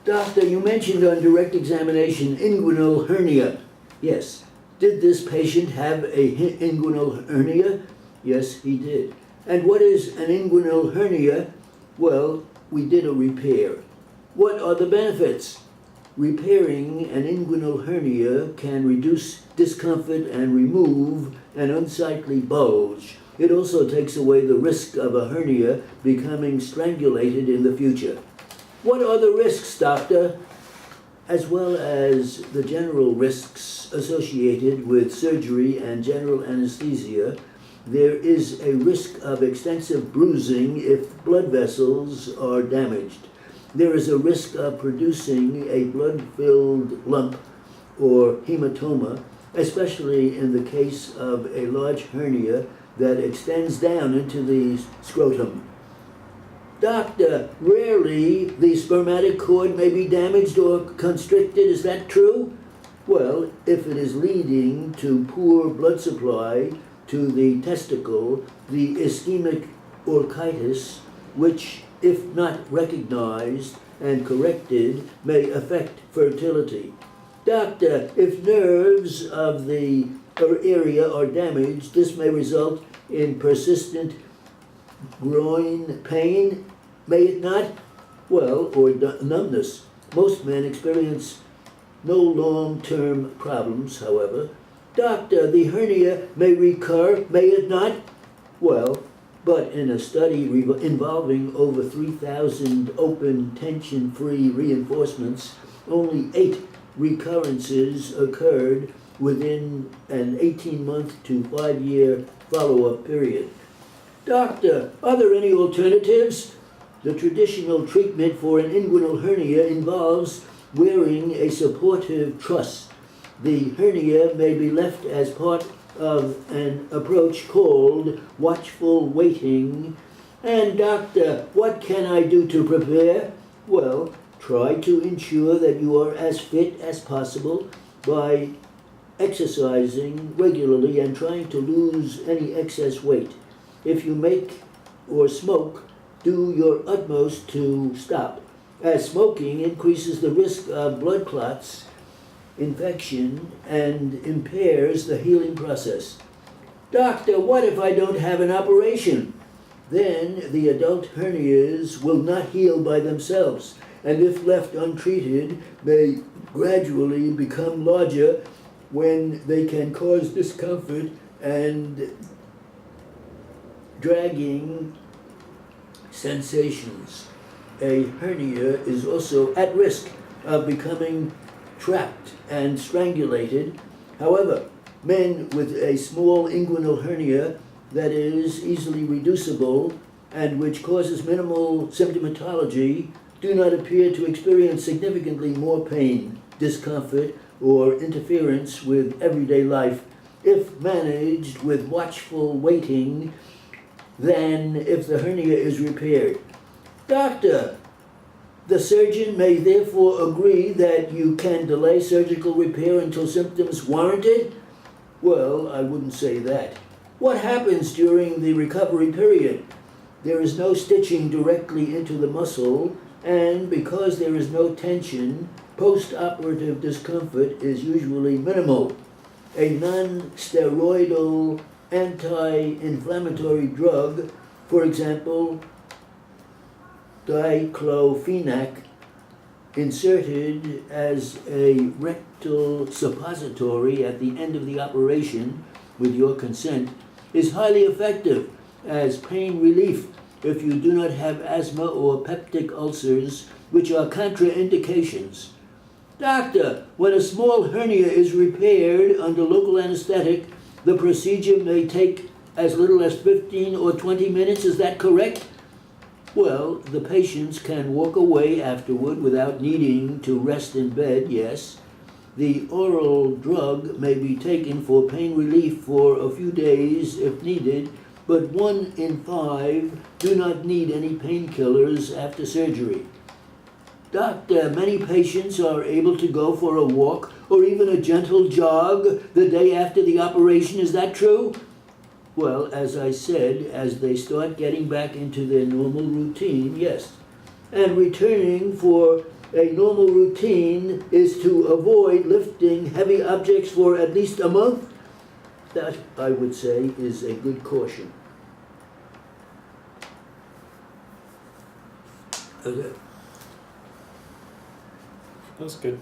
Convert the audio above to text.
Doctor, you mentioned on direct examination inguinal hernia. Yes. Did this patient have a inguinal hernia? Yes, he did. And what is an inguinal hernia? Well, we did a repair. What are the benefits? Repairing an inguinal hernia can reduce discomfort and remove an unsightly bulge. It also takes away the risk of a hernia becoming strangulated in the future. What are the risks, doctor? As well as the general risks associated with surgery and general anesthesia, there is a risk of extensive bruising if blood vessels are damaged. There is a risk of producing a blood-filled lump or hematoma, especially in the case of a large hernia that extends down into the scrotum. Doctor, rarely the spermatic cord may be damaged or constricted. Is that true? Well, if it is leading to poor blood supply to the testicle, the ischemic orchitis, which, if not recognized and corrected, may affect fertility. Doctor, if nerves of the area are damaged, this may result in persistent groin pain, may it not? Well, or numbness. Most men experience no long-term problems, however. Doctor, the hernia may recur, may it not? Well, but in a study involving over 3,000 open tension-free reinforcements, only 8 recurrences occurred within an 18-month to 5-year follow-up period. Doctor, are there any alternatives? The traditional treatment for an inguinal hernia involves wearing a supportive truss. The hernia may be left as part of an approach called watchful waiting. And doctor, what can I do to prepare? Well, try to ensure that you are as fit as possible by exercising regularly and trying to lose any excess weight. If you make or smoke, do your utmost to stop, as smoking increases the risk of blood clots, infection, and impairs the healing process. Doctor, what if I don't have an operation? Then the adult hernias will not heal by themselves, and if left untreated, may gradually become larger when they can cause discomfort and dragging sensations. A hernia is also at risk of becoming trapped and strangulated. However, men with a small inguinal hernia that is easily reducible and which causes minimal symptomatology do not appear to experience significantly more pain, discomfort, or interference with everyday life if managed with watchful waiting than if the hernia is repaired. Doctor, the surgeon may therefore agree that you can delay surgical repair until symptoms warrant it? Well, I wouldn't say that. What happens during the recovery period? There is no stitching directly into the muscle, and because there is no tension, post-operative discomfort is usually minimal. A non-steroidal anti-inflammatory drug, for example, diclofenac, inserted as a rectal suppository at the end of the operation, with your consent, is highly effective as pain relief if you do not have asthma or peptic ulcers, which are contraindications. Doctor, when a small hernia is repaired under local anesthetic, the procedure may take as little as 15 or 20 minutes. Is that correct? Well, the patients can walk away afterward without needing to rest in bed, yes. The oral drug may be taken for pain relief for a few days if needed, but 1 in 5 do not need any painkillers after surgery. Doctor, many patients are able to go for a walk or even a gentle jog the day after the operation. Is that true? Well, as I said, as they start getting back into their normal routine, yes. And returning for a normal routine is to avoid lifting heavy objects for at least a month, that, I would say, is a good caution. Okay. That's good.